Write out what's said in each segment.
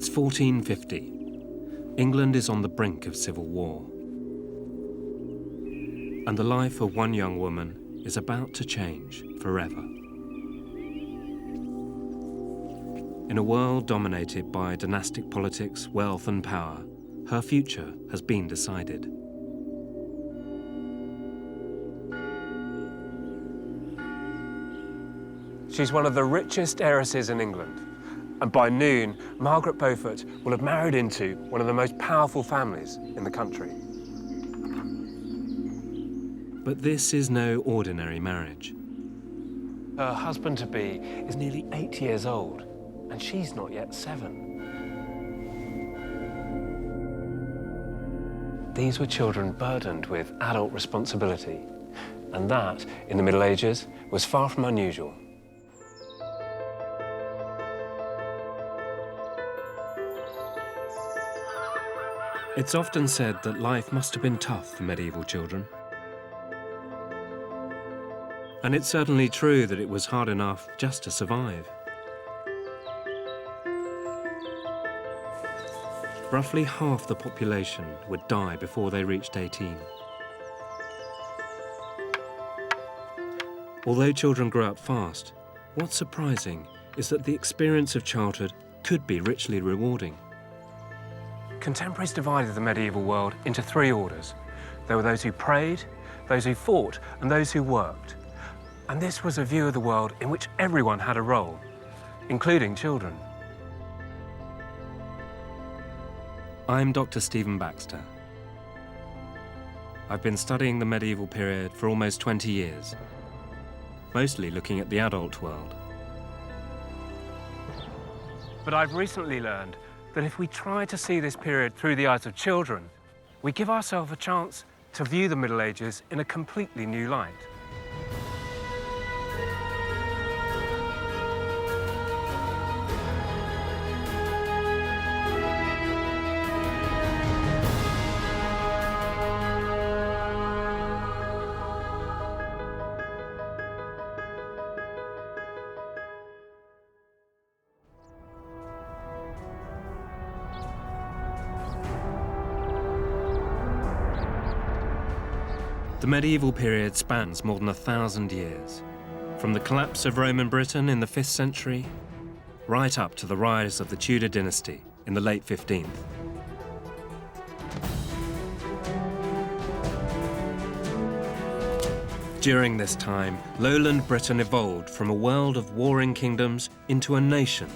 It's 1450. England is on the brink of civil war. And the life of one young woman is about to change forever. In a world dominated by dynastic politics, wealth and power, her future has been decided. She's one of the richest heiresses in England. And by noon, Margaret Beaufort will have married into one of the most powerful families in the country. But this is no ordinary marriage. Her husband-to-be is nearly 8 years old, and she's not yet 7. These were children burdened with adult responsibility, and that, in the Middle Ages, was far from unusual. It's often said that life must have been tough for medieval children. And it's certainly true that it was hard enough just to survive. Roughly half the population would die before they reached 18. Although children grow up fast, what's surprising is that the experience of childhood could be richly rewarding. Contemporaries divided the medieval world into 3 orders. There were those who prayed, those who fought, and those who worked. And this was a view of the world in which everyone had a role, including children. I'm Dr. Stephen Baxter. I've been studying the medieval period for almost 20 years, mostly looking at the adult world. But I've recently learned that if we try to see this period through the eyes of children, we give ourselves a chance to view the Middle Ages in a completely new light. The medieval period spans more than 1,000 years, from the collapse of Roman Britain in the 5th century, right up to the rise of the Tudor dynasty in the late 15th. During this time, lowland Britain evolved from a world of warring kingdoms into a nation,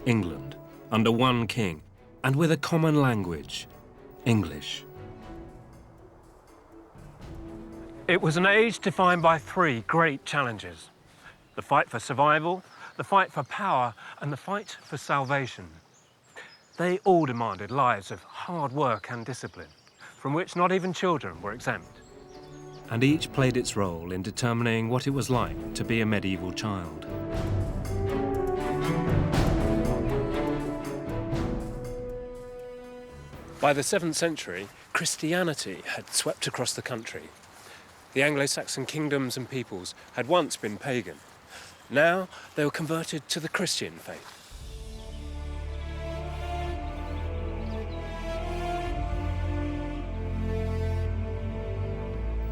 England, under one king, and with a common language, English. It was an age defined by 3 great challenges: the fight for survival, the fight for power, and the fight for salvation. They all demanded lives of hard work and discipline, from which not even children were exempt. And each played its role in determining what it was like to be a medieval child. By the 7th century, Christianity had swept across the country. The Anglo-Saxon kingdoms and peoples had once been pagan. Now they were converted to the Christian faith.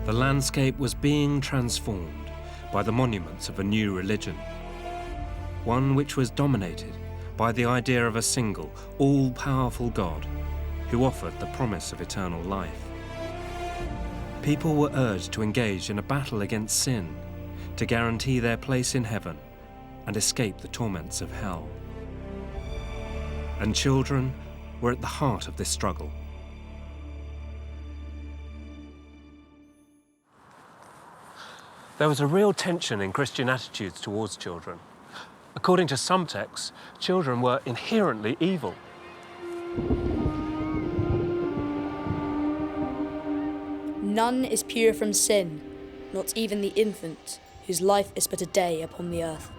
The landscape was being transformed by the monuments of a new religion, one which was dominated by the idea of a single, all-powerful God who offered the promise of eternal life. People were urged to engage in a battle against sin, to guarantee their place in heaven and escape the torments of hell. And children were at the heart of this struggle. There was a real tension in Christian attitudes towards children. According to some texts, children were inherently evil. None is pure from sin, not even the infant, whose life is but a day upon the earth.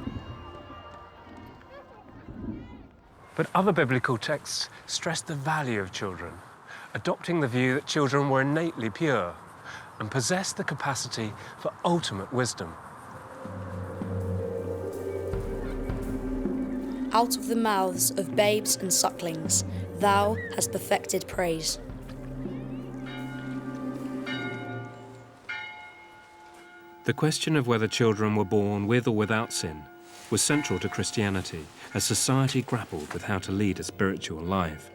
But other biblical texts stress the value of children, adopting the view that children were innately pure and possessed the capacity for ultimate wisdom. out of the mouths of babes and sucklings, thou hast perfected praise. The question of whether children were born with or without sin was central to Christianity as society grappled with how to lead a spiritual life.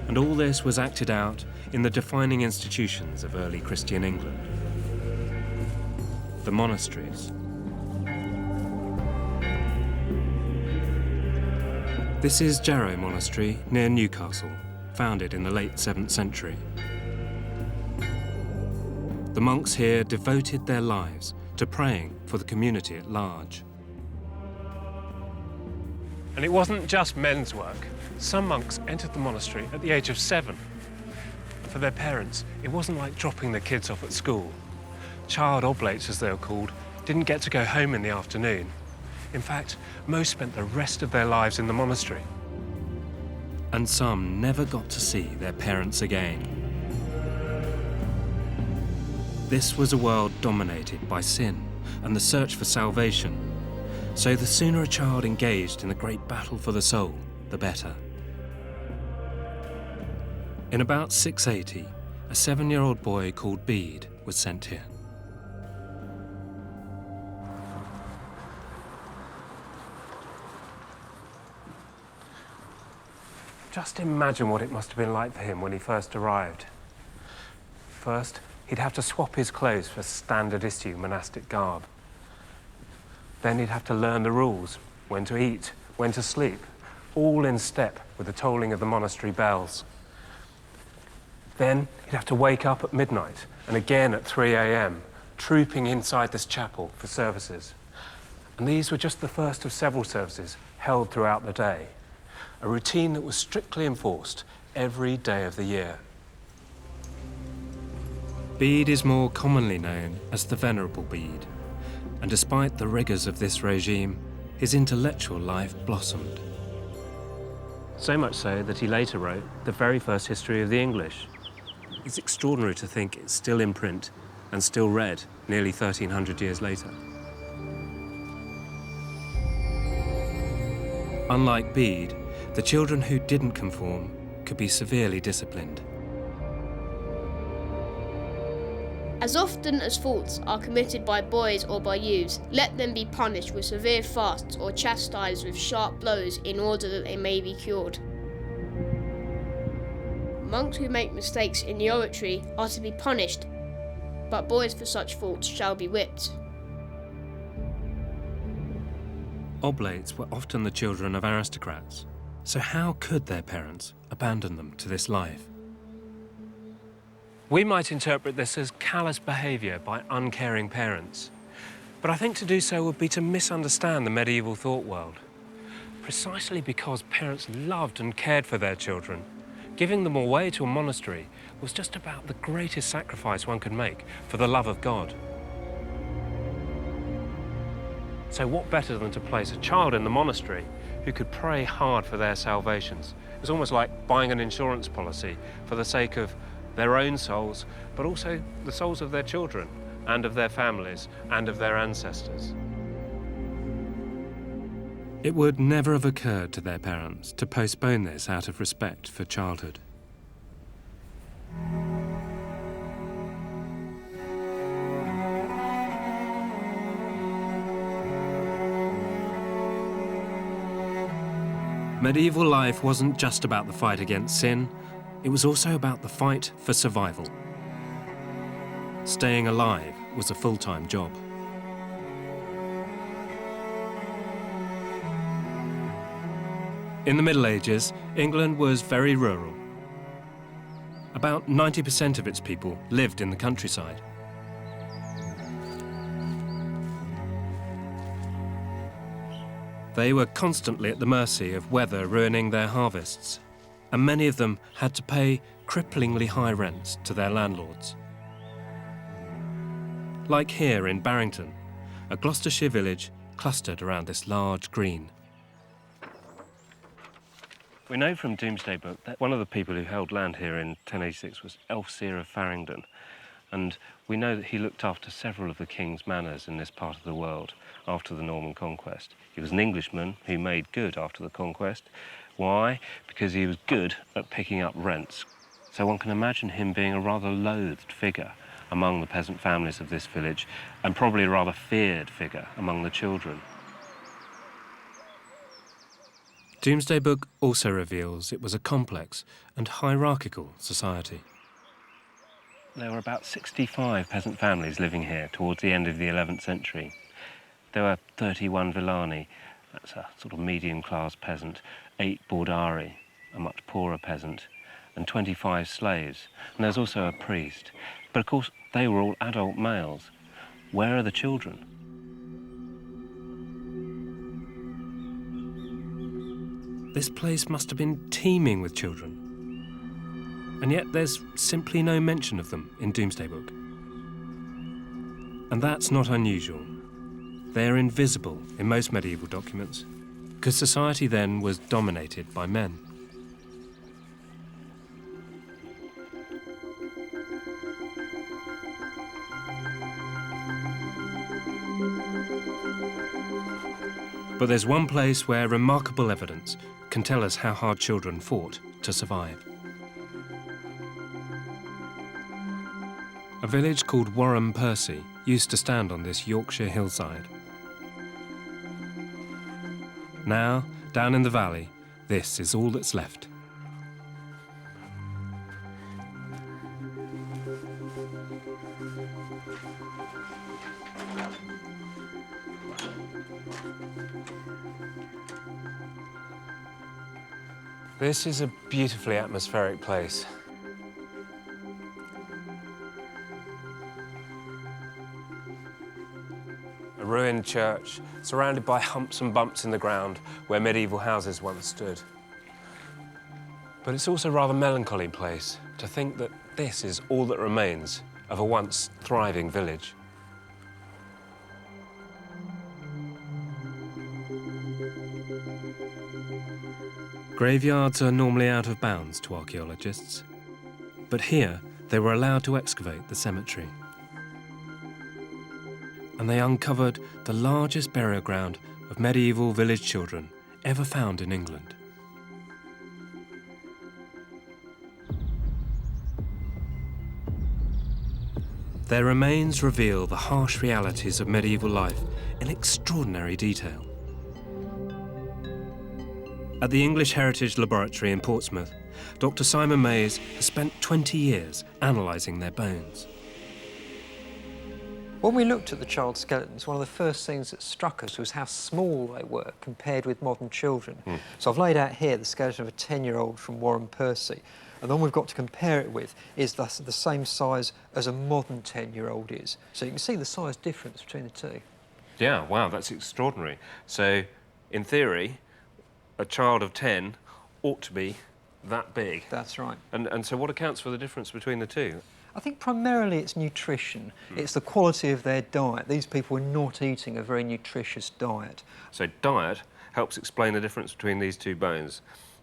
And all this was acted out in the defining institutions of early Christian England. The monasteries. This is Jarrow Monastery near Newcastle, founded in the late 7th century. The monks here devoted their lives to praying for the community at large. And it wasn't just men's work. Some monks entered the monastery at the age of 7. For their parents, it wasn't like dropping their kids off at school. Child oblates, as they were called, didn't get to go home in the afternoon. In fact, most spent the rest of their lives in the monastery. And some never got to see their parents again. This was a world dominated by sin and the search for salvation. So the sooner a child engaged in the great battle for the soul, the better. In about 680, a 7-year-old boy called Bede was sent here. Just imagine what it must have been like for him when he first arrived. First, he'd have to swap his clothes for standard issue monastic garb. Then he'd have to learn the rules, when to eat, when to sleep, all in step with the tolling of the monastery bells. Then he'd have to wake up at midnight and again at 3 a.m, trooping inside this chapel for services. And these were just the first of several services held throughout the day, a routine that was strictly enforced every day of the year. Bede is more commonly known as the Venerable Bede, and despite the rigours of this regime, his intellectual life blossomed. So much so that he later wrote the very first history of the English. It's extraordinary to think it's still in print and still read nearly 1,300 years later. Unlike Bede, the children who didn't conform could be severely disciplined. As often as faults are committed by boys or by youths, let them be punished with severe fasts or chastised with sharp blows in order that they may be cured. Monks who make mistakes in the oratory are to be punished, but boys for such faults shall be whipped. Oblates were often the children of aristocrats, so how could their parents abandon them to this life? We might interpret this as callous behaviour by uncaring parents, but I think to do so would be to misunderstand the medieval thought world. Precisely because parents loved and cared for their children, giving them away to a monastery was just about the greatest sacrifice one could make for the love of God. So what better than to place a child in the monastery who could pray hard for their salvations? It was almost like buying an insurance policy for the sake of their own souls, but also the souls of their children and of their families and of their ancestors. It would never have occurred to their parents to postpone this out of respect for childhood. Medieval life wasn't just about the fight against sin, it was also about the fight for survival. Staying alive was a full-time job. In the Middle Ages, England was very rural. About 90% of its people lived in the countryside. They were constantly at the mercy of weather ruining their harvests, and many of them had to pay cripplingly high rents to their landlords. Like here in Barrington, a Gloucestershire village clustered around this large green. We know from Domesday Book that one of the people who held land here in 1086 was Elfseer of Farringdon, And we know that he looked after several of the king's manors in this part of the world after the Norman conquest. He was an Englishman who made good after the conquest. Why? Because he was good at picking up rents. So one can imagine him being a rather loathed figure among the peasant families of this village, and probably a rather feared figure among the children. Domesday Book also reveals it was a complex and hierarchical society. There were about 65 peasant families living here towards the end of the 11th century. There were 31 villani, that's a sort of medium-class peasant, 8 bordari, a much poorer peasant, and 25 slaves. And there's also a priest. But of course, they were all adult males. Where are the children? This place must have been teeming with children. And yet there's simply no mention of them in Domesday Book. And that's not unusual. They're invisible in most medieval documents, because society then was dominated by men. But there's one place where remarkable evidence can tell us how hard children fought to survive. A village called Warham Percy used to stand on this Yorkshire hillside. Now, down in the valley, this is all that's left. This is a beautifully atmospheric place. A ruined church, surrounded by humps and bumps in the ground where medieval houses once stood. But it's also a rather melancholy place to think that this is all that remains of a once thriving village. Graveyards are normally out of bounds to archaeologists, but here they were allowed to excavate the cemetery. And they uncovered the largest burial ground of medieval village children ever found in England. Their remains reveal the harsh realities of medieval life in extraordinary detail. At the English Heritage Laboratory in Portsmouth, Dr. Simon Mays has spent 20 years analysing their bones. When we looked at the child skeletons, one of the first things that struck us was how small they were compared with modern children. So I've laid out here the skeleton of a 10-year-old from Warham Percy, and the one we've got to compare it with is the same size as a modern 10-year-old is. So you can see the size difference between the two. Yeah, wow, that's extraordinary. So, in theory, a child of 10 ought to be that big. That's right. And so what accounts for the difference between the two? I think primarily it's nutrition. It's the quality of their diet. These people were not eating a very nutritious diet. So diet helps explain the difference between these two bones.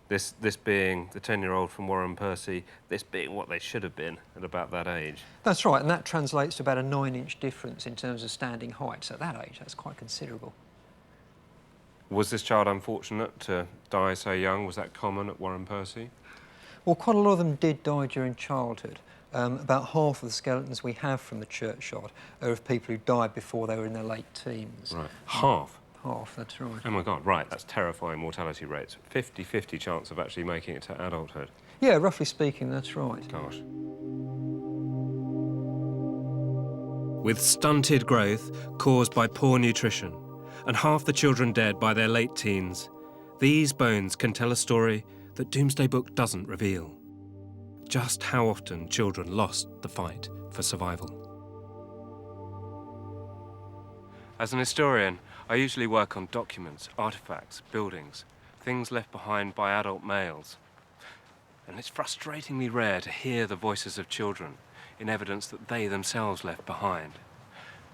This being the 10-year-old from Warham Percy, this being what they should have been at about that age. That's right, and that translates to about a 9-inch difference in terms of standing height. So at that age, that's quite considerable. Was this child unfortunate to die so young? Was that common at Warham Percy? Well, quite a lot of them did die during childhood. About half of the skeletons we have from the churchyard are of people who died before they were in their late teens. Right. Half? Half, that's right. Oh, my God, right. That's terrifying mortality rates. 50-50 chance of actually making it to adulthood. Yeah, roughly speaking, that's right. Gosh. With stunted growth caused by poor nutrition, and half the children dead by their late teens, these bones can tell a story that Domesday Book doesn't reveal. Just how often children lost the fight for survival. As an historian, I usually work on documents, artefacts, buildings, things left behind by adult males. And it's frustratingly rare to hear the voices of children in evidence that they themselves left behind.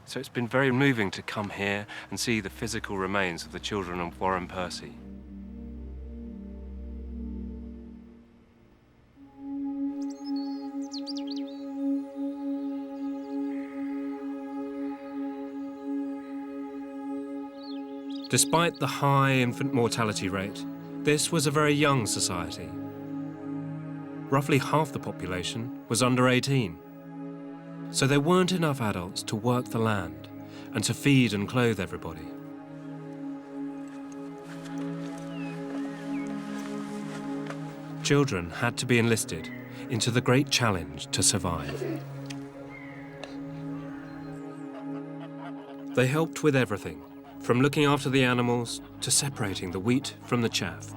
So it's been very moving to come here and see the physical remains of the children of Warham Percy. Despite the high infant mortality rate, this was a very young society. Roughly half the population was under 18. So there weren't enough adults to work the land and to feed and clothe everybody. Children had to be enlisted into the great challenge to survive. They helped with everything, from looking after the animals to separating the wheat from the chaff.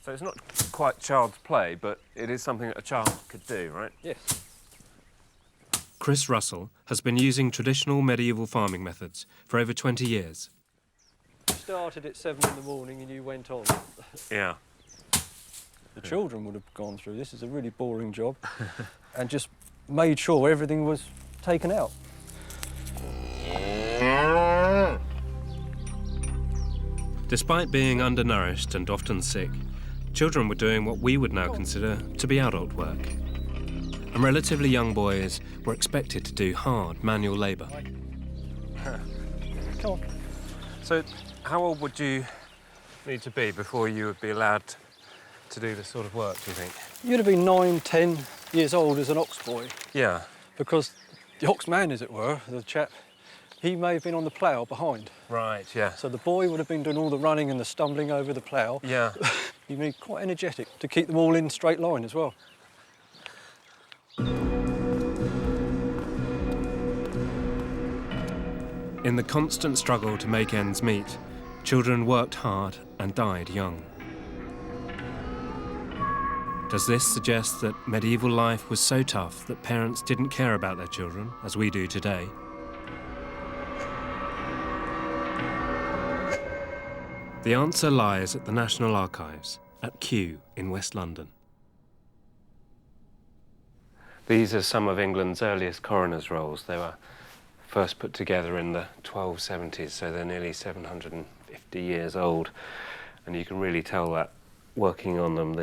So it's not quite child's play, but it is something that a child could do, right? Yes. Chris Russell has been using traditional medieval farming methods for over 20 years. You started at 7 in the morning and you went on. Yeah. The children would have gone through this. It's a really boring job. And just made sure everything was taken out. Despite being undernourished and often sick, children were doing what we would now consider to be adult work. And relatively young boys were expected to do hard manual labour. Come on. So how old would you need to be before you would be allowed to do this sort of work, do you think? You'd have been 9, 10 years old as an ox boy. Yeah. Because the ox man, as it were, the chap, he may have been on the plough behind. Right, yeah. So the boy would have been doing all the running and the stumbling over the plough. Yeah. You'd be quite energetic to keep them all in straight line as well. In the constant struggle to make ends meet, children worked hard and died young. Does this suggest that medieval life was so tough that parents didn't care about their children, as we do today? The answer lies at the National Archives, at Kew in West London. These are some of England's earliest coroner's rolls. They were first put together in the 1270s, so they're nearly 750 years old. And you can really tell that working on them,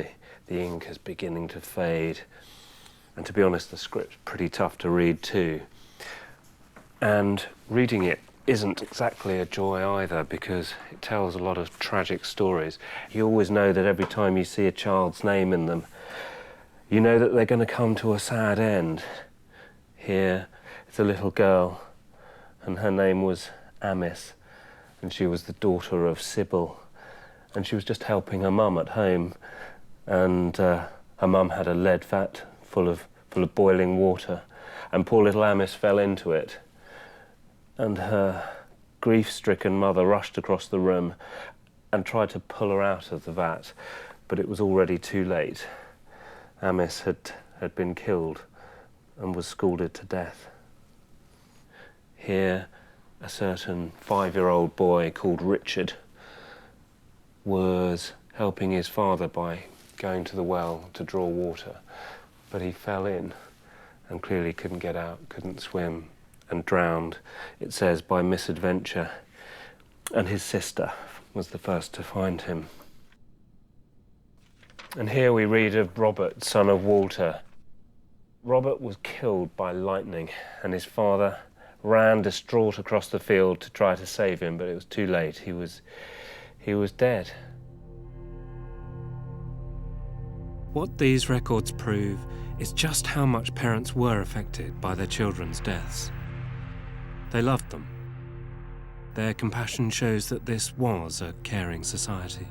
the ink is beginning to fade. And to be honest, the script's pretty tough to read too. And reading it isn't exactly a joy either, because it tells a lot of tragic stories. You always know that every time you see a child's name in them, you know that they're going to come to a sad end. Here, it's a little girl, and her name was Amice, and she was the daughter of Sybil, and she was just helping her mum at home, and her mum had a lead vat full of boiling water, and poor little Amice fell into it, and her grief-stricken mother rushed across the room and tried to pull her out of the vat, but it was already too late. Amice had been killed and was scalded to death. Here, a certain 5-year-old boy called Richard was helping his father by going to the well to draw water, but he fell in and clearly couldn't get out, couldn't swim, and drowned, it says, by misadventure, and his sister was the first to find him. And here we read of Robert, son of Walter. Robert was killed by lightning, and his father ran distraught across the field to try to save him, but it was too late. He was dead. What these records prove is just how much parents were affected by their children's deaths. They loved them. Their compassion shows that this was a caring society.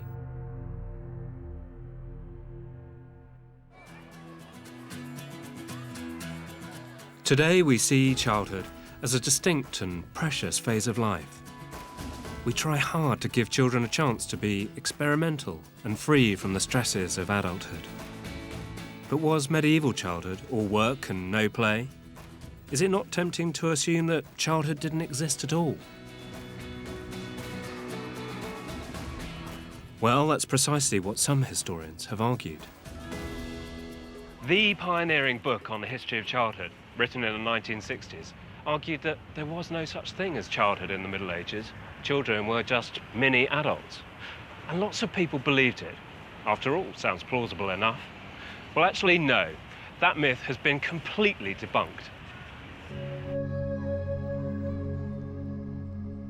Today we see childhood as a distinct and precious phase of life. We try hard to give children a chance to be experimental and free from the stresses of adulthood. But was medieval childhood all work and no play? Is it not tempting to assume that childhood didn't exist at all? Well, that's precisely what some historians have argued. The pioneering book on the history of childhood, written in the 1960s, argued that there was no such thing as childhood in the Middle Ages. Children were just mini adults. And lots of people believed it. After all, sounds plausible enough. Well, actually, no. That myth has been completely debunked.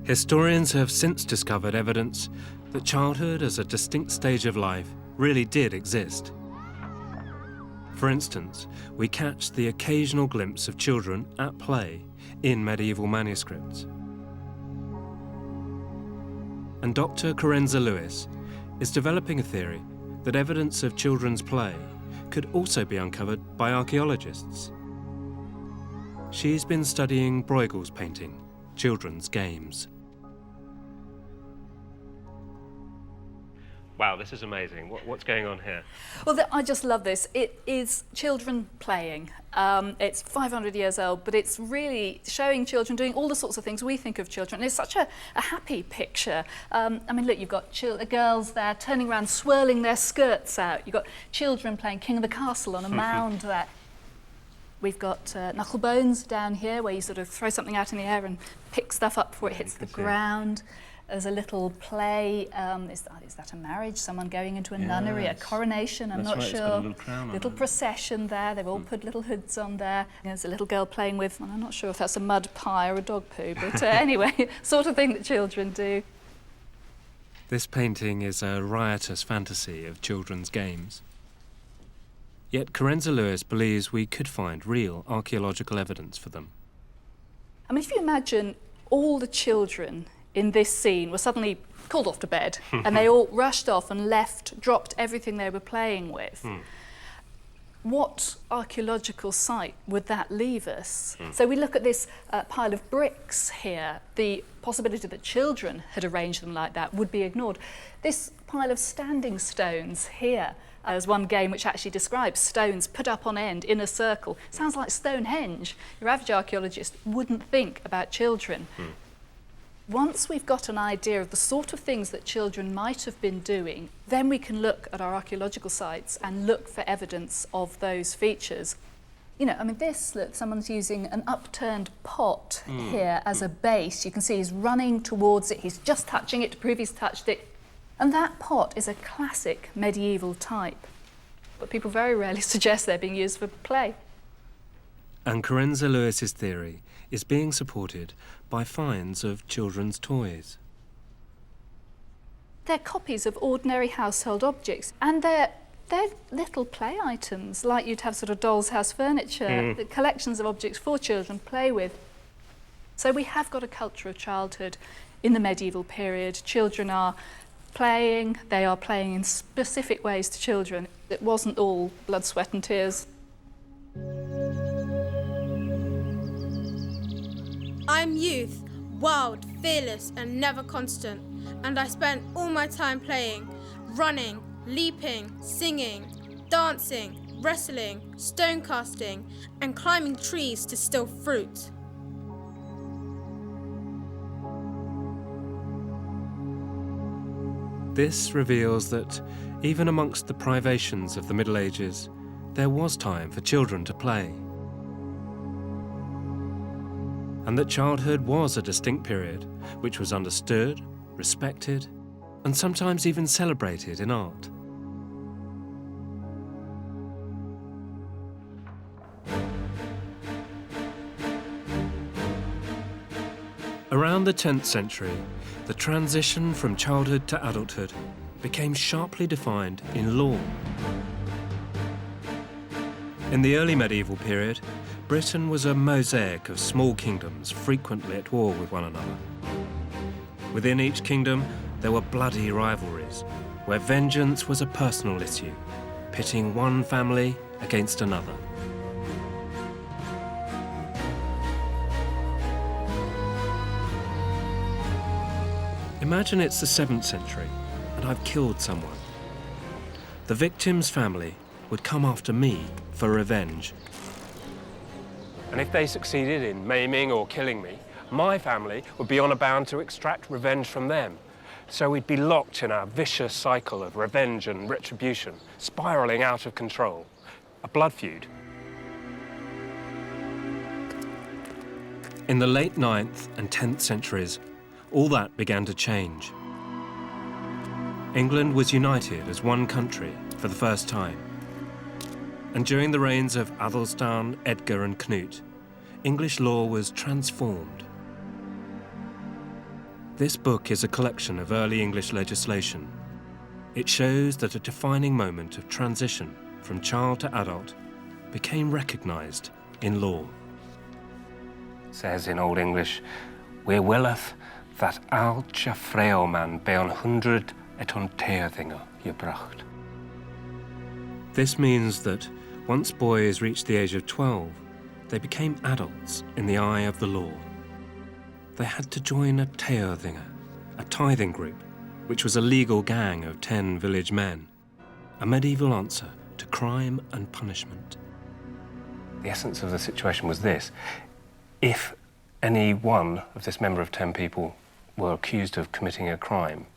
Historians have since discovered evidence that childhood as a distinct stage of life really did exist. For instance, we catch the occasional glimpse of children at play in medieval manuscripts. And Dr. Carenza Lewis is developing a theory that evidence of children's play could also be uncovered by archaeologists. She's been studying Bruegel's painting, Children's Games. Wow, this is amazing. What's going on here? Well, I just love this. It is children playing. It's 500 years old, but it's really showing children doing all the sorts of things we think of children. It's such a happy picture. I mean, look, you've got girls there turning around, swirling their skirts out. You've got children playing King of the Castle on a mound there. We've got knuckle bones down here, where you sort of throw something out in the air and pick stuff up before it hits the ground. There's a little play. Is that a marriage? Someone going into a nunnery, a coronation? I'm not sure. It's got a little crown on little it. Procession there. They've all put little hoods on there. There's a little girl playing with, well, I'm not sure if that's a mud pie or a dog poo, but anyway, sort of thing that children do. This painting is a riotous fantasy of children's games. Yet Carenza Lewis believes we could find real archaeological evidence for them. I mean, if you imagine all the children in this scene were suddenly called off to bed and they all rushed off and dropped everything they were playing with. What archaeological site would that leave us? So we look at this pile of bricks here. The possibility that children had arranged them like that would be ignored. This pile of standing stones here, there's one game which actually describes stones put up on end in a circle. Sounds like Stonehenge. Your average archaeologist wouldn't think about children. Once we've got an idea of the sort of things that children might have been doing, then we can look at our archaeological sites and look for evidence of those features. You know, I mean, look, someone's using an upturned pot here as a base. You can see he's running towards it. He's just touching it to prove he's touched it. And that pot is a classic medieval type. But people very rarely suggest they're being used for play. And Carenza Lewis's theory is being supported by finds of children's toys. They're copies of ordinary household objects, and they're little play items, like you'd have sort of doll's house furniture, the collections of objects for children to play with. So we have got a culture of childhood in the medieval period. Children are playing, they are playing in specific ways to children. It wasn't all blood, sweat and tears. I'm youth, wild, fearless and never constant, and I spent all my time playing, running, leaping, singing, dancing, wrestling, stone casting and climbing trees to steal fruit. This reveals that even amongst the privations of the Middle Ages, there was time for children to play. And that childhood was a distinct period which was understood, respected, and sometimes even celebrated in art. Around the 10th century, the transition from childhood to adulthood became sharply defined in law. In the early medieval period, Britain was a mosaic of small kingdoms frequently at war with one another. Within each kingdom, there were bloody rivalries, where vengeance was a personal issue, pitting one family against another. Imagine it's the 7th century, and I've killed someone. The victim's family would come after me for revenge. And if they succeeded in maiming or killing me, my family would be honor bound to extract revenge from them. So we'd be locked in a vicious cycle of revenge and retribution, spiraling out of control. A blood feud. In the late 9th and 10th centuries, all that began to change. England was united as one country for the first time. And during the reigns of Athelstan, Edgar and Knut, English law was transformed. This book is a collection of early English legislation. It shows that a defining moment of transition from child to adult became recognised in law. It says in Old English, "We willeth that alcha freoman be 100 gebracht." This means that once boys reached the age of 12, they became adults in the eye of the law. They had to join a tearthinger, a tithing group, which was a legal gang of 10 village men, a medieval answer to crime and punishment. The essence of the situation was this: if any one of this member of 10 people were accused of committing a crime,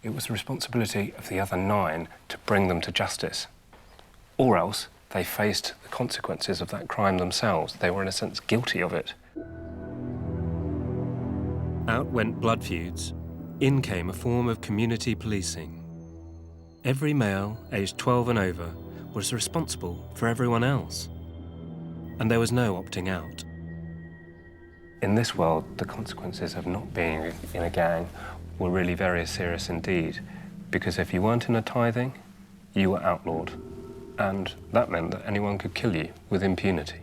it was the responsibility of the other 9 to bring them to justice. Or else they faced the consequences of that crime themselves. They were, in a sense, guilty of it. Out went blood feuds. In came a form of community policing. Every male aged 12 and over was responsible for everyone else. And there was no opting out. In this world, the consequences of not being in a gang were really very serious indeed, because if you weren't in a tithing, you were outlawed, and that meant that anyone could kill you with impunity.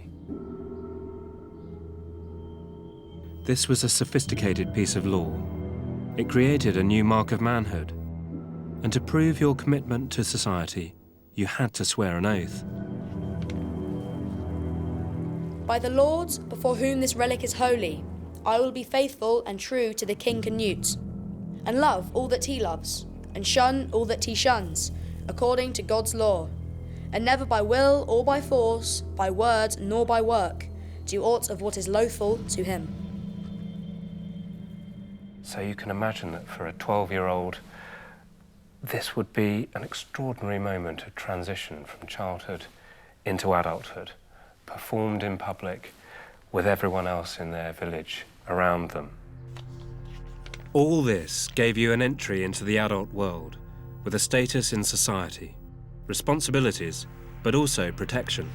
This was a sophisticated piece of law. It created a new mark of manhood, and to prove your commitment to society, you had to swear an oath. By the Lord, before whom this relic is holy, I will be faithful and true to the King Canute, and love all that he loves, and shun all that he shuns, according to God's law, and never by will or by force, by word nor by work, do aught of what is loathful to him. So you can imagine that for a 12-year-old, this would be an extraordinary moment of transition from childhood into adulthood, performed in public with everyone else in their village around them. All this gave you an entry into the adult world, with a status in society, responsibilities, but also protection.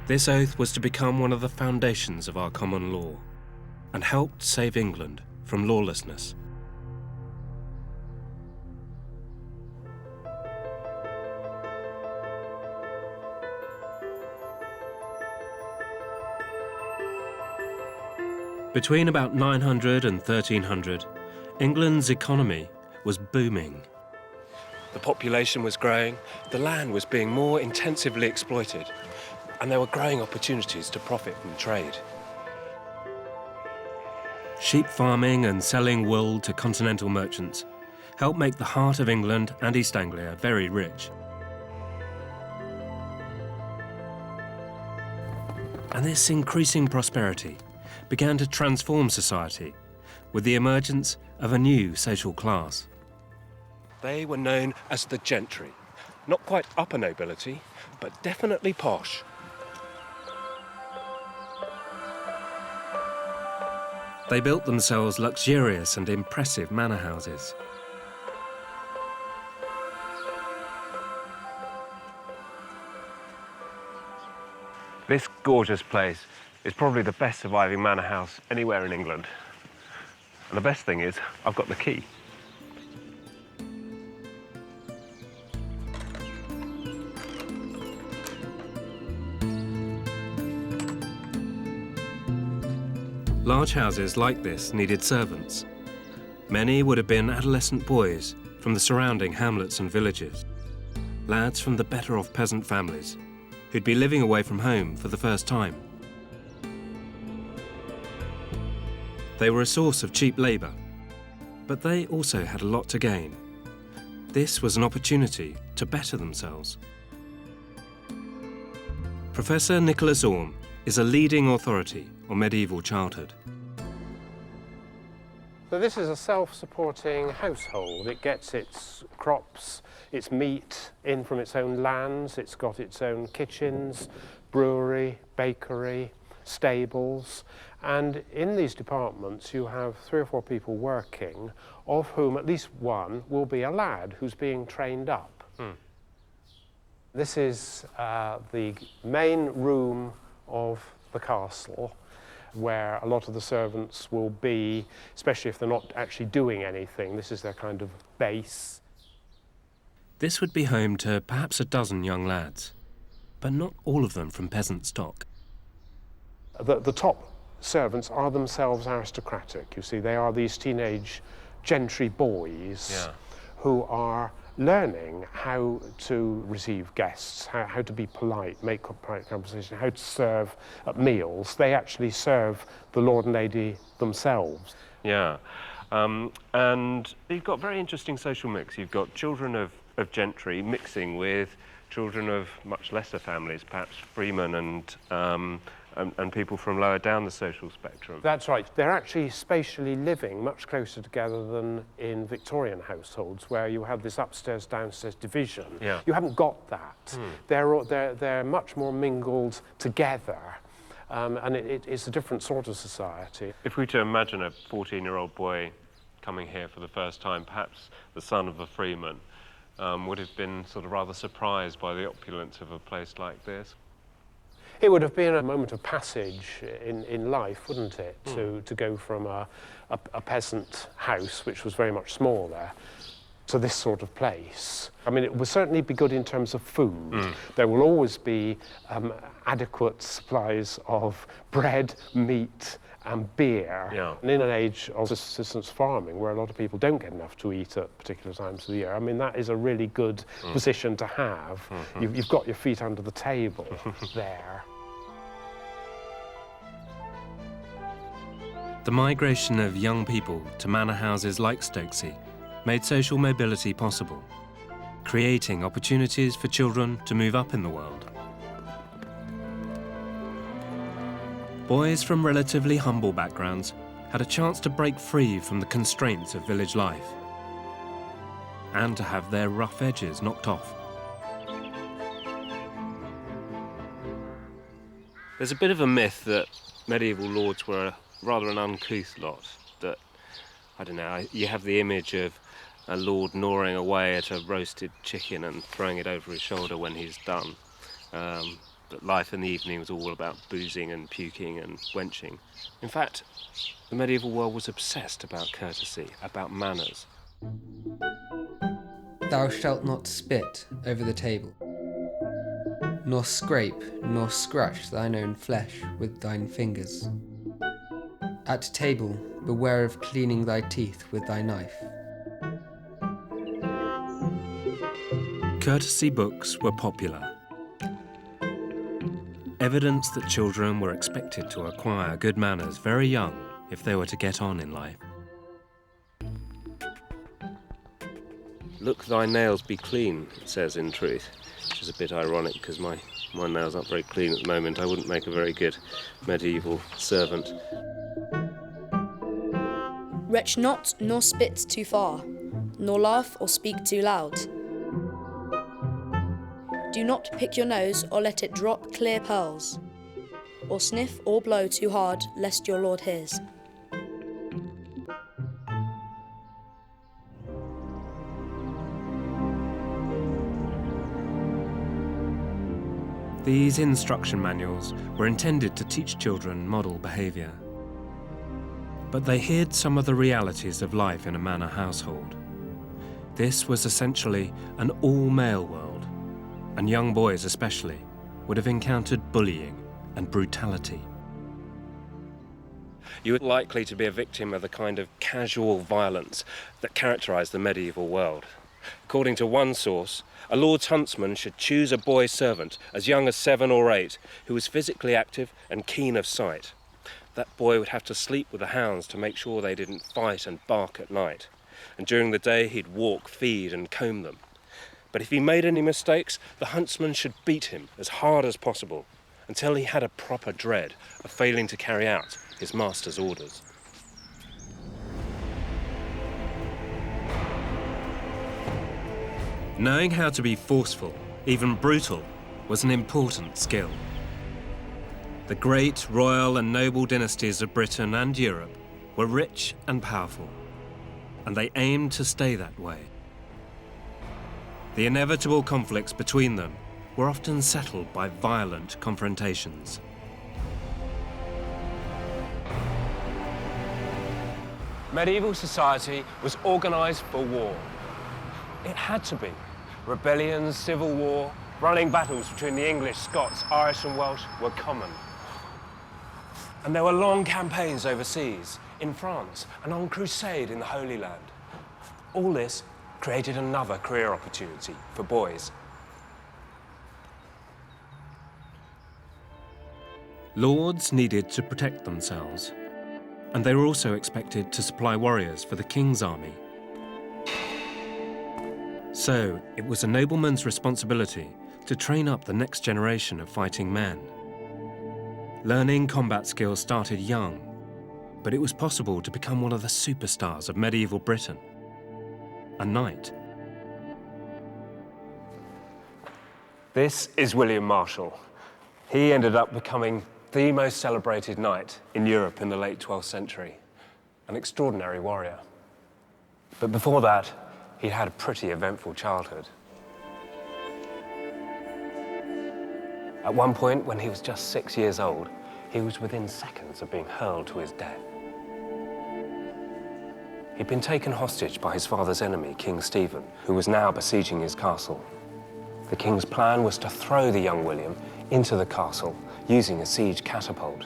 This oath was to become one of the foundations of our common law, and helped save England from lawlessness. Between about 900 and 1300, England's economy was booming. The population was growing, the land was being more intensively exploited, and there were growing opportunities to profit from trade. Sheep farming and selling wool to continental merchants helped make the heart of England and East Anglia very rich. And this increasing prosperity began to transform society with the emergence of a new social class. They were known as the gentry, not quite upper nobility, but definitely posh. They built themselves luxurious and impressive manor houses. This gorgeous place is probably the best surviving manor house anywhere in England. And the best thing is, I've got the key. Large houses like this needed servants. Many would have been adolescent boys from the surrounding hamlets and villages, lads from the better-off peasant families who'd be living away from home for the first time. They were a source of cheap labour, but they also had a lot to gain. This was an opportunity to better themselves. Professor Nicholas Orme is a leading authority on medieval childhood. So this is a self-supporting household. It gets its crops, its meat in from its own lands. It's got its own kitchens, brewery, bakery, stables. And in these departments, you have 3 or 4 people working, of whom at least one will be a lad who's being trained up. This is the main room of the castle. where a lot of the servants will be, especially if they're not actually doing anything. This is their kind of base. This would be home to perhaps a dozen young lads, but not all of them from peasant stock. The top servants are themselves aristocratic, you see. They are these teenage gentry boys who are learning how to receive guests, how to be polite, make polite conversation, how to serve at meals. They actually serve the Lord and Lady themselves. Yeah, and you've got very interesting social mix. You've got children of gentry mixing with children of much lesser families, perhaps freemen and people from lower down the social spectrum. That's right. They're actually spatially living much closer together than in Victorian households, where you have this upstairs-downstairs division. Yeah. You haven't got that. They're much more mingled together, and it's a different sort of society. If we were to imagine a 14-year-old boy coming here for the first time, perhaps the son of a freeman, would have been sort of rather surprised by the opulence of a place like this. It would have been a moment of passage in life, wouldn't it, to go from a peasant house, which was very much smaller, to this sort of place. I mean, it will certainly be good in terms of food. There will always be adequate supplies of bread, meat, and beer. Yeah. And in an age of subsistence farming, where a lot of people don't get enough to eat at particular times of the year, I mean, that is a really good position to have. You've got your feet under the table there. The migration of young people to manor houses like Stokesay made social mobility possible, creating opportunities for children to move up in the world. Boys from relatively humble backgrounds had a chance to break free from the constraints of village life and to have their rough edges knocked off. There's a bit of a myth that medieval lords were rather an uncouth lot, that, I don't know, you have the image of a lord gnawing away at a roasted chicken and throwing it over his shoulder when he's done. That life in the evening was all about boozing and puking and wenching. In fact, the medieval world was obsessed about courtesy, about manners. Thou shalt not spit over the table, nor scrape nor scratch thine own flesh with thine fingers. At table, beware of cleaning thy teeth with thy knife. Courtesy books were popular. Evidence that children were expected to acquire good manners very young if they were to get on in life. Look, thy nails be clean, it says in truth, which is a bit ironic because my nails aren't very clean at the moment. I wouldn't make a very good medieval servant. Retch not nor spit too far, nor laugh or speak too loud. Do not pick your nose or let it drop clear pearls, or sniff or blow too hard lest your lord hears. These instruction manuals were intended to teach children model behaviour. But they hid some of the realities of life in a manor household. This was essentially an all-male world, and young boys especially would have encountered bullying and brutality. You were likely to be a victim of the kind of casual violence that characterised the medieval world. According to one source, a lord's huntsman should choose a boy servant as young as 7 or 8 who was physically active and keen of sight. That boy would have to sleep with the hounds to make sure they didn't fight and bark at night. And during the day he'd walk, feed and comb them. But if he made any mistakes, the huntsman should beat him as hard as possible until he had a proper dread of failing to carry out his master's orders. Knowing how to be forceful, even brutal, was an important skill. The great royal and noble dynasties of Britain and Europe were rich and powerful, and they aimed to stay that way. The inevitable conflicts between them were often settled by violent confrontations. Medieval society was organised for war. It had to be. Rebellions, civil war, running battles between the English, Scots, Irish and Welsh were common. And there were long campaigns overseas, in France, and on crusade in the Holy Land. All this created another career opportunity for boys. Lords needed to protect themselves, and they were also expected to supply warriors for the king's army. So it was a nobleman's responsibility to train up the next generation of fighting men. Learning combat skills started young, but it was possible to become one of the superstars of medieval Britain, a knight. This is William Marshall. He ended up becoming the most celebrated knight in Europe in the late 12th century, an extraordinary warrior. But before that, he had a pretty eventful childhood. At one point, when he was just 6 years old, he was within seconds of being hurled to his death. He'd been taken hostage by his father's enemy, King Stephen, who was now besieging his castle. The king's plan was to throw the young William into the castle using a siege catapult.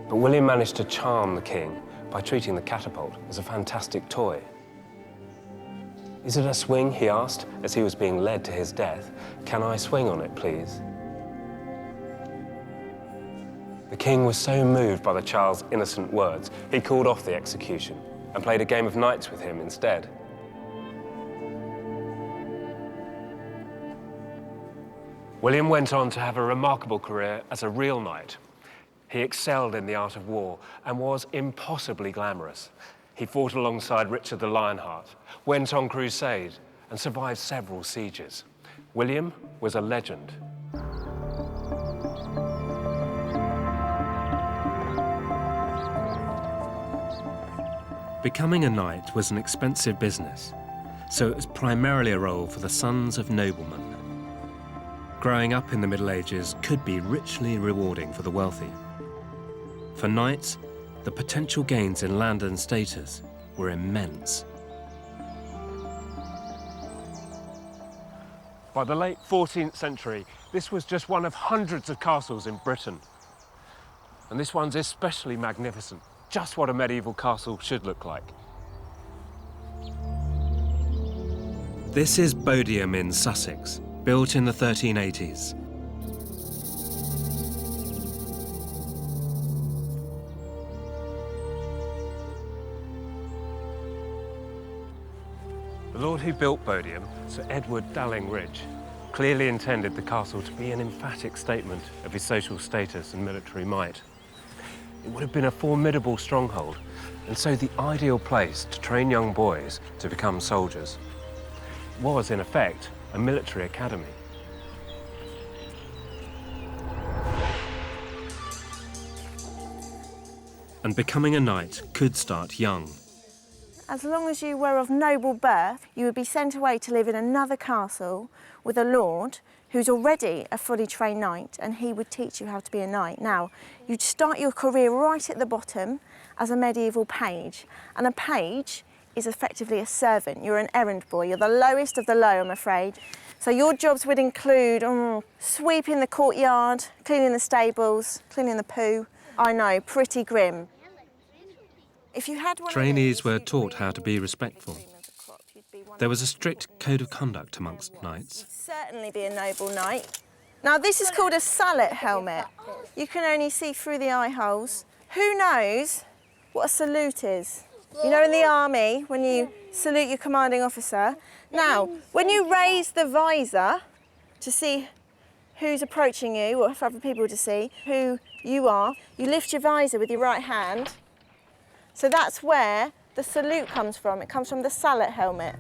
But William managed to charm the king by treating the catapult as a fantastic toy. "Is it a swing?" he asked as he was being led to his death. "Can I swing on it, please?" The king was so moved by the child's innocent words, he called off the execution and played a game of knights with him instead. William went on to have a remarkable career as a real knight. He excelled in the art of war and was impossibly glamorous. He fought alongside Richard the Lionheart, went on crusade, and survived several sieges. William was a legend. Becoming a knight was an expensive business, so it was primarily a role for the sons of noblemen. Growing up in the Middle Ages could be richly rewarding for the wealthy. For knights, the potential gains in land and status were immense. By the late 14th century, this was just one of hundreds of castles in Britain. And this one's especially magnificent, just what a medieval castle should look like. This is Bodiam in Sussex, built in the 1380s. The lord who built Bodiam, Sir Edward Dallingridge, clearly intended the castle to be an emphatic statement of his social status and military might. It would have been a formidable stronghold, and so the ideal place to train young boys to become soldiers. It was, in effect, a military academy. And becoming a knight could start young. As long as you were of noble birth, you would be sent away to live in another castle with a lord who's already a fully trained knight, and he would teach you how to be a knight. Now, you'd start your career right at the bottom as a medieval page, and a page is effectively a servant. You're an errand boy. You're the lowest of the low, I'm afraid. So your jobs would include sweeping the courtyard, cleaning the stables, cleaning the poo. I know, pretty grim. If you had one Trainees were taught how to be respectful. There was a strict code of conduct amongst knights. Certainly be a noble knight. Now this is called a sallet helmet. You can only see through the eye holes. Who knows what a salute is? You know, in the army, when you salute your commanding officer. Now, when you raise the visor to see who's approaching you, or for other people to see who you are, you lift your visor with your right hand. So that's where the salute comes from. It comes from the sallet helmet.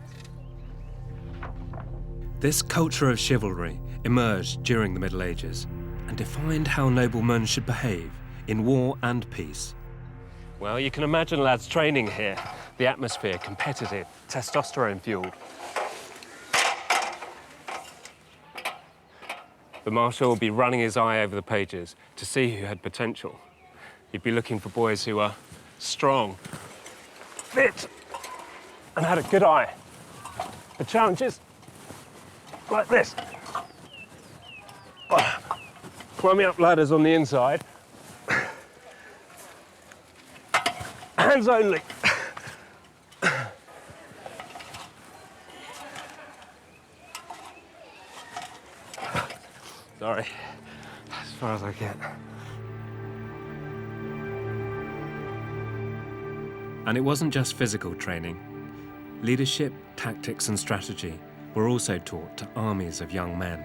This culture of chivalry emerged during the Middle Ages and defined how noblemen should behave in war and peace. Well, you can imagine lads training here. The atmosphere, competitive, testosterone-fueled. The marshal would be running his eye over the pages to see who had potential. He'd be looking for boys who were strong, fit, and had a good eye for challenges like this. Climbing up ladders on the inside. Hands only. Sorry, as far as I get. And it wasn't just physical training. Leadership, tactics and strategy were also taught to armies of young men.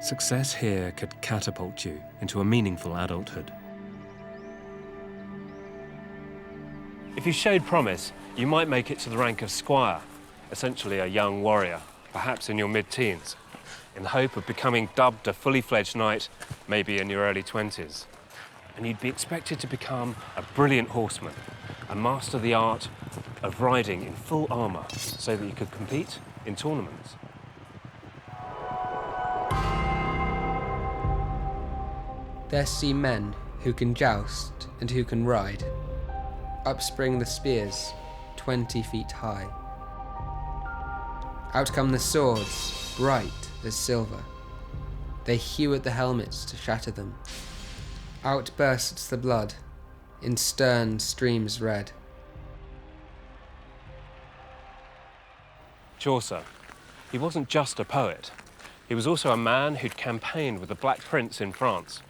Success here could catapult you into a meaningful adulthood. If you showed promise, you might make it to the rank of squire, essentially a young warrior, perhaps in your mid-teens, in the hope of becoming dubbed a fully fledged knight, maybe in your early 20s. And you'd be expected to become a brilliant horseman and master the art of riding in full armour so that you could compete in tournaments. There see men who can joust and who can ride. Up spring the spears, 20 feet high. Out come the swords, bright as silver. They hew at the helmets to shatter them. Out bursts the blood, in stern streams red. Chaucer, he wasn't just a poet. He was also a man who'd campaigned with the Black Prince in France.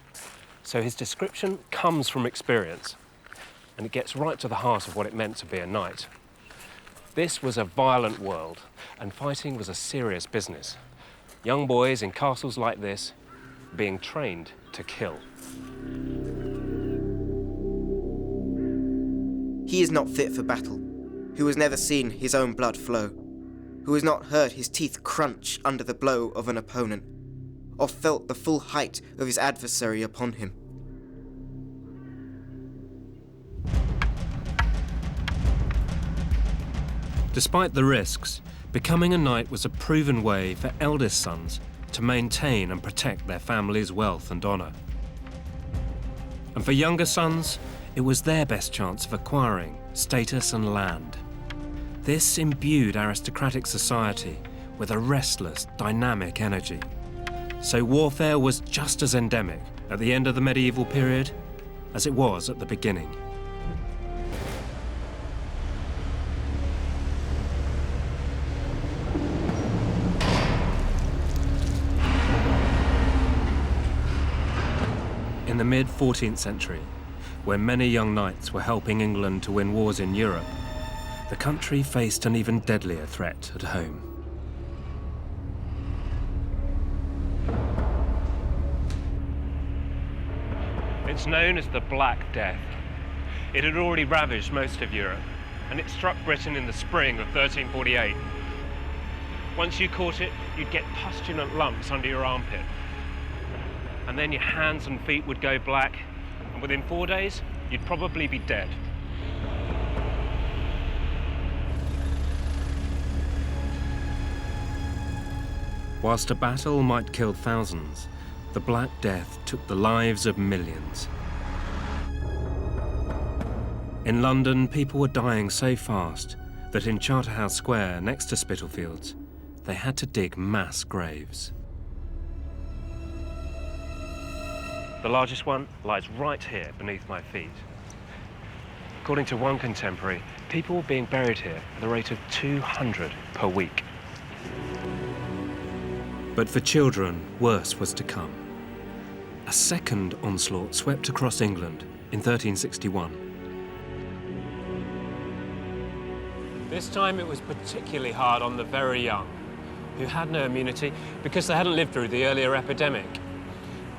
So his description comes from experience, and it gets right to the heart of what it meant to be a knight. This was a violent world, and fighting was a serious business. Young boys in castles like this being trained to kill. He is not fit for battle, who has never seen his own blood flow, who has not heard his teeth crunch under the blow of an opponent, or felt the full height of his adversary upon him. Despite the risks, becoming a knight was a proven way for eldest sons to maintain and protect their family's wealth and honour. And for younger sons, it was their best chance of acquiring status and land. This imbued aristocratic society with a restless, dynamic energy. So warfare was just as endemic at the end of the medieval period as it was at the beginning. In the mid-14th century, when many young knights were helping England to win wars in Europe, the country faced an even deadlier threat at home. It's known as the Black Death. It had already ravaged most of Europe, and it struck Britain in the spring of 1348. Once you caught it, you'd get pustulant lumps under your armpit. And then your hands and feet would go black, and within 4 days, you'd probably be dead. Whilst a battle might kill thousands, the Black Death took the lives of millions. In London, people were dying so fast that in Charterhouse Square, next to Spitalfields, they had to dig mass graves. The largest one lies right here beneath my feet. According to one contemporary, people were being buried here at the rate of 200 per week. But for children, worse was to come. A second onslaught swept across England in 1361. This time it was particularly hard on the very young, who had no immunity because they hadn't lived through the earlier epidemic.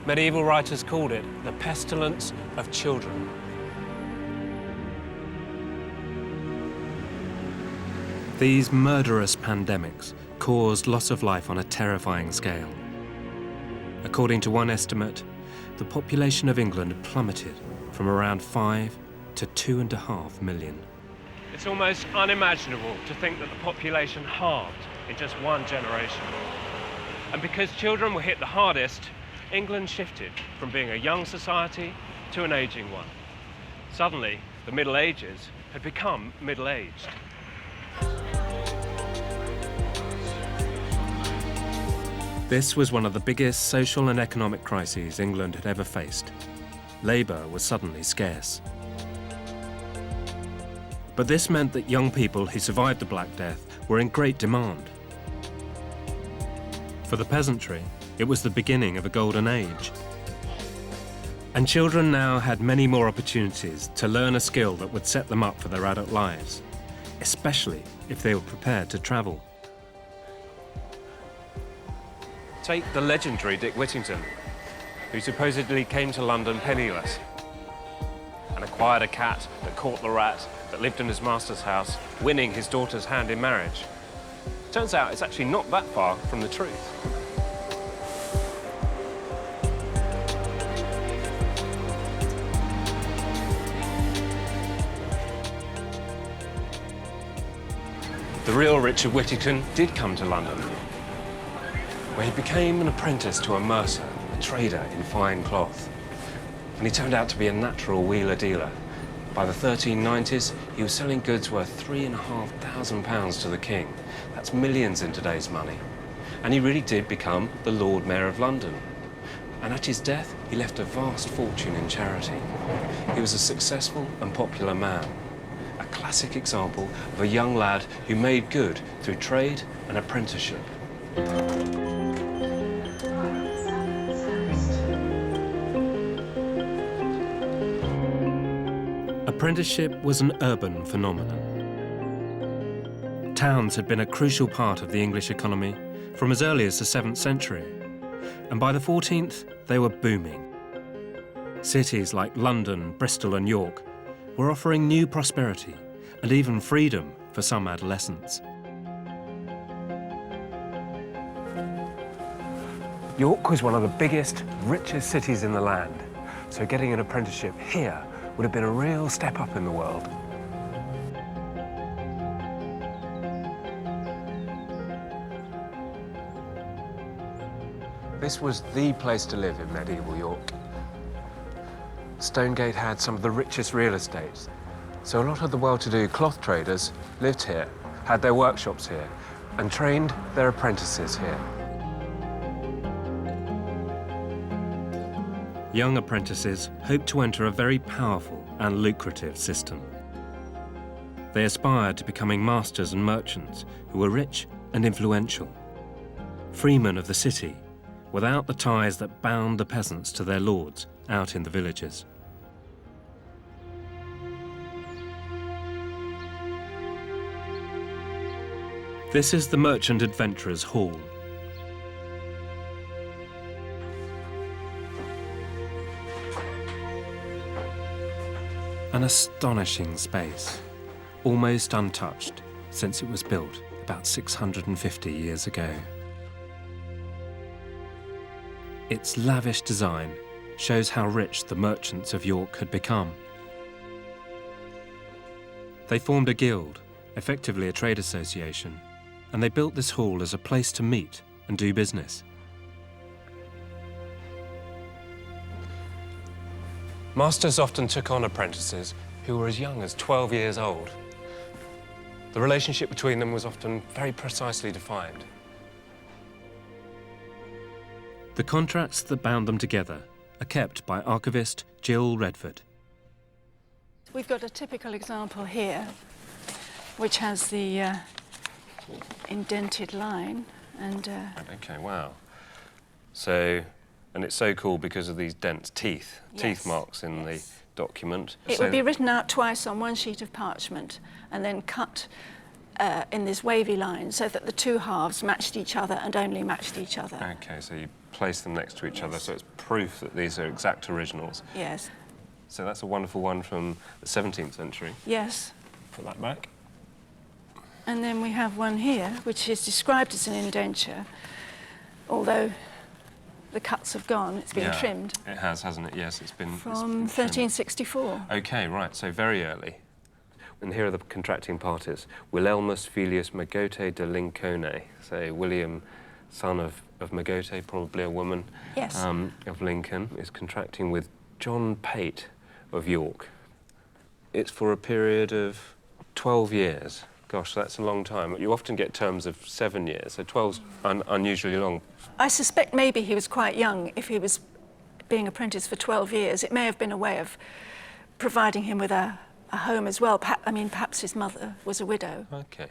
Medieval writers called it the pestilence of children. These murderous pandemics caused loss of life on a terrifying scale. According to one estimate, the population of England plummeted from around 5 to 2.5 million. It's almost unimaginable to think that the population halved in just one generation. And because children were hit the hardest, England shifted from being a young society to an aging one. Suddenly, The Middle Ages had become middle-aged. This was one of the biggest social and economic crises England had ever faced. Labour was suddenly scarce. But this meant that young people who survived the Black Death were in great demand. For the peasantry, it was the beginning of a golden age. And children now had many more opportunities to learn a skill that would set them up for their adult lives, especially if they were prepared to travel. Take the legendary Dick Whittington, who supposedly came to London penniless and acquired a cat that caught the rat that lived in his master's house, winning his daughter's hand in marriage. Turns out it's actually not that far from the truth. The real Richard Whittington did come to London, where he became an apprentice to a mercer, a trader in fine cloth. And he turned out to be a natural wheeler-dealer. By the 1390s, he was selling goods worth £3,500 to the king. That's millions in today's money. And he really did become the Lord Mayor of London. And at his death, he left a vast fortune in charity. He was a successful and popular man. A classic example of a young lad who made good through trade and apprenticeship. Apprenticeship was an urban phenomenon. Towns had been a crucial part of the English economy from as early as the 7th century, and by the 14th, they were booming. Cities like London, Bristol and York were offering new prosperity and even freedom for some adolescents. York was one of the biggest, richest cities in the land, so getting an apprenticeship here would have been a real step up in the world. This was the place to live in medieval York. Stonegate had some of the richest real estate, so a lot of the well-to-do cloth traders lived here, had their workshops here, and trained their apprentices here. Young apprentices hoped to enter a very powerful and lucrative system. They aspired to becoming masters and merchants who were rich and influential, freemen of the city, without the ties that bound the peasants to their lords out in the villages. This is the Merchant Adventurers Hall. An astonishing space, almost untouched since it was built about 650 years ago. Its lavish design shows how rich the merchants of York had become. They formed a guild, effectively a trade association, and they built this hall as a place to meet and do business. Masters often took on apprentices who were as young as 12 years old. The relationship between them was often very precisely defined. The contracts that bound them together are kept by archivist Jill Redford. We've got a typical example here, which has the indented line and... Okay, wow. So, and it's so cool because of these dents, teeth marks in the document. It would be written out twice on one sheet of parchment and then cut in this wavy line so that the two halves matched each other and only matched each other. Okay, so you place them next to each other, so it's proof that these are exact originals. Yes. So that's a wonderful one from the 17th century. Yes. Put that back. And then we have one here, which is described as an indenture, although the cuts have gone, it's been trimmed. It has, hasn't it? Yes, it's been... From 1364. OK, right, so very early. And here are the contracting parties. Wilhelmus Filius Magote de Lincoln, so William, son of Magote, probably a woman, of Lincoln, is contracting with John Pate of York. it's for a period of 12 years. Gosh, that's a long time. You often get terms of 7 years, so 12's unusually long. I suspect maybe he was quite young if he was being apprenticed for 12 years. It may have been a way of providing him with a home as well. I mean, perhaps his mother was a widow. OK.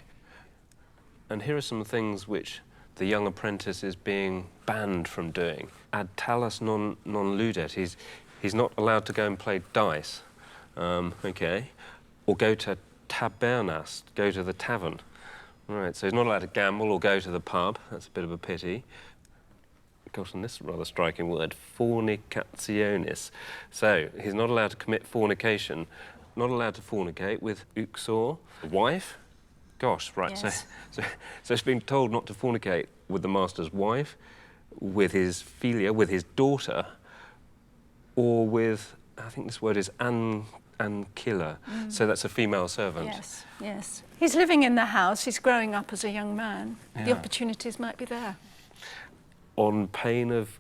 And here are some things which the young apprentice is being banned from doing. Ad talus non ludet. He's not allowed to go and play dice, OK, or go to tabernas, go to the tavern. Right, so he's not allowed to gamble or go to the pub. That's a bit of a pity. Gosh, and this rather striking word, fornicationis. So he's not allowed to commit fornication, not allowed to fornicate with uxor, a wife. Gosh, right, yes. so he's been told not to fornicate with the master's wife, with his filia, with his daughter, or with, I think this word is ankilla, so that's a female servant. Yes, yes. He's living in the house, he's growing up as a young man. Yeah. The opportunities might be there. On pain of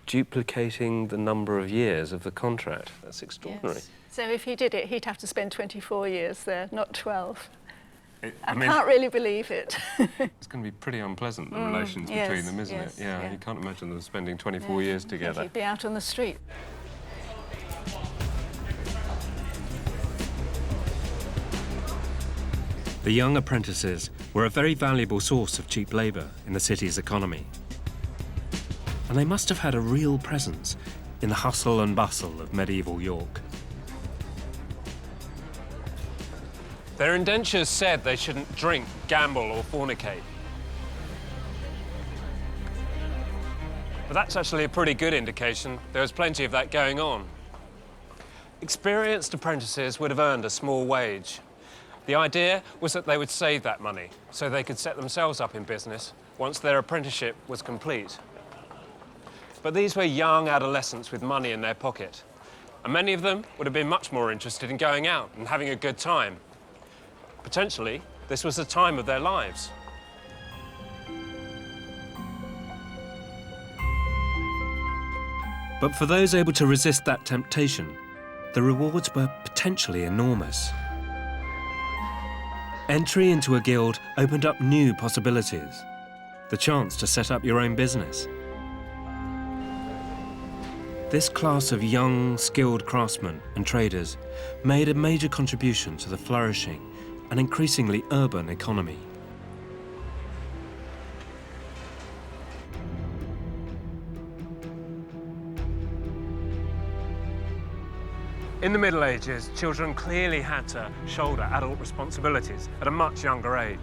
duplicating the number of years of the contract. That's extraordinary. Yes. So if he did it, he'd have to spend 24 years there, not 12. I mean, can't really believe it. It's going to be pretty unpleasant, the relations yes, between them, isn't yes, it? Yeah, yeah. you can't imagine them spending 24 years together. He'd be out on the street. The young apprentices were a very valuable source of cheap labour in the city's economy. And they must have had a real presence in the hustle and bustle of medieval York. Their indentures said they shouldn't drink, gamble or fornicate. But that's actually a pretty good indication. There was plenty of that going on. Experienced apprentices would have earned a small wage. The idea was that they would save that money so they could set themselves up in business once their apprenticeship was complete. But these were young adolescents with money in their pocket, and many of them would have been much more interested in going out and having a good time. Potentially, this was the time of their lives. But for those able to resist that temptation, the rewards were potentially enormous. Entry into a guild opened up new possibilities, the chance to set up your own business. This class of young, skilled craftsmen and traders made a major contribution to the flourishing and increasingly urban economy. In the Middle Ages, children clearly had to shoulder adult responsibilities at a much younger age.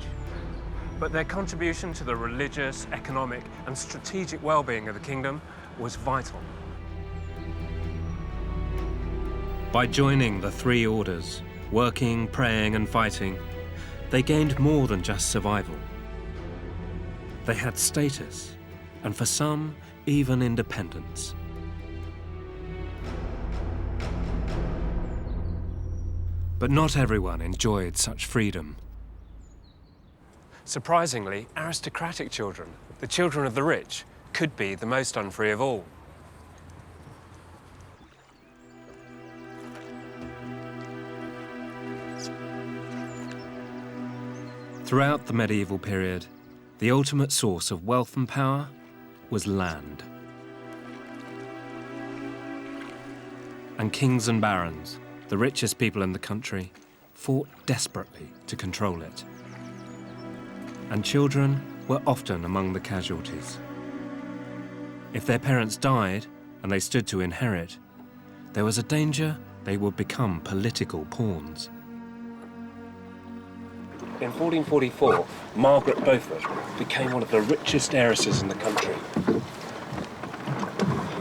But their contribution to the religious, economic and strategic well-being of the kingdom was vital. By joining the three orders, working, praying and fighting, they gained more than just survival. They had status, and for some, even independence. But not everyone enjoyed such freedom. Surprisingly, aristocratic children, the children of the rich, could be the most unfree of all. Throughout the medieval period, the ultimate source of wealth and power was land. And kings and barons, the richest people in the country, fought desperately to control it. And children were often among the casualties. If their parents died and they stood to inherit, there was a danger they would become political pawns. In 1444, Margaret Beaufort became one of the richest heiresses in the country.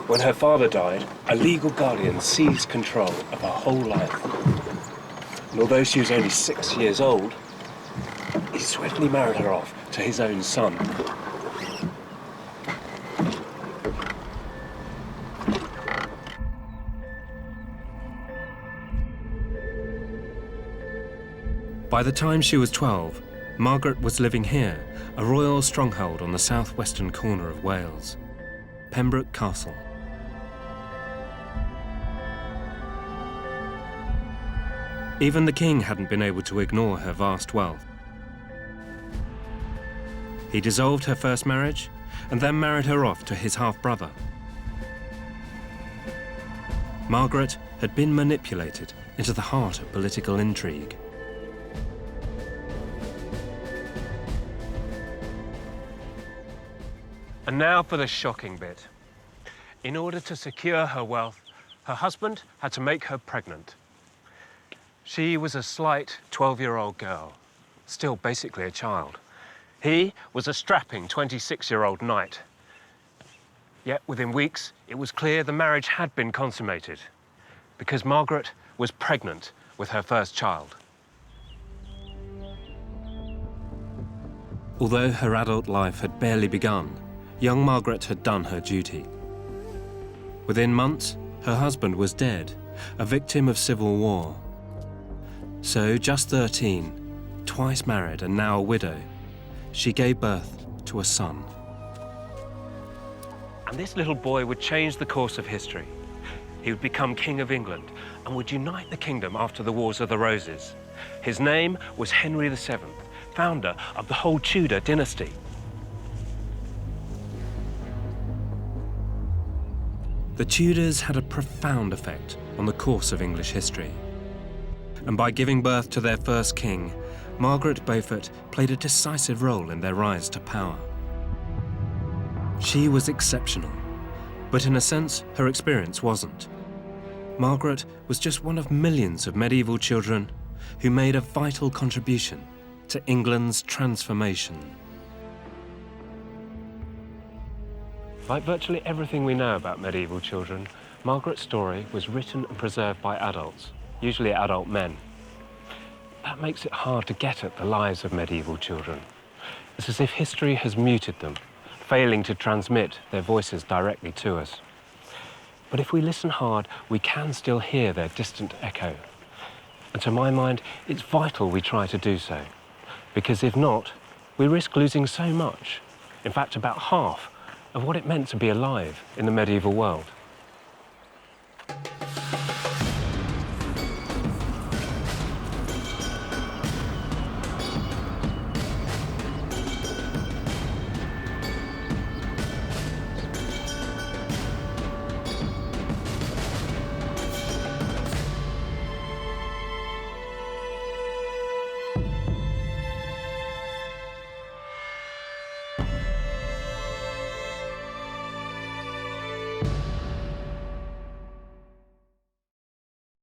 When her father died, a legal guardian seized control of her whole life. And although she was only 6 years old, he swiftly married her off to his own son. By the time she was 12, Margaret was living here, a royal stronghold on the southwestern corner of Wales, Pembroke Castle. Even the king hadn't been able to ignore her vast wealth. He dissolved her first marriage and then married her off to his half-brother. Margaret had been manipulated into the heart of political intrigue. And now for the shocking bit. In order to secure her wealth, her husband had to make her pregnant. She was a slight 12-year-old girl, still basically a child. He was a strapping 26-year-old knight. Yet within weeks, it was clear the marriage had been consummated because Margaret was pregnant with her first child. Although her adult life had barely begun, young Margaret had done her duty. Within months, her husband was dead, a victim of civil war. So, just 13, twice married and now a widow, she gave birth to a son. And this little boy would change the course of history. He would become King of England and would unite the kingdom after the Wars of the Roses. His name was Henry VII, founder of the whole Tudor dynasty. The Tudors had a profound effect on the course of English history. And by giving birth to their first king, Margaret Beaufort played a decisive role in their rise to power. She was exceptional, but in a sense, her experience wasn't. Margaret was just one of millions of medieval children who made a vital contribution to England's transformation. Like virtually everything we know about medieval children, Margaret's story was written and preserved by adults, usually adult men. That makes it hard to get at the lives of medieval children. It's as if history has muted them, failing to transmit their voices directly to us. But if we listen hard, we can still hear their distant echo. And to my mind, it's vital we try to do so, because if not, we risk losing so much, in fact about half, of what it meant to be alive in the medieval world.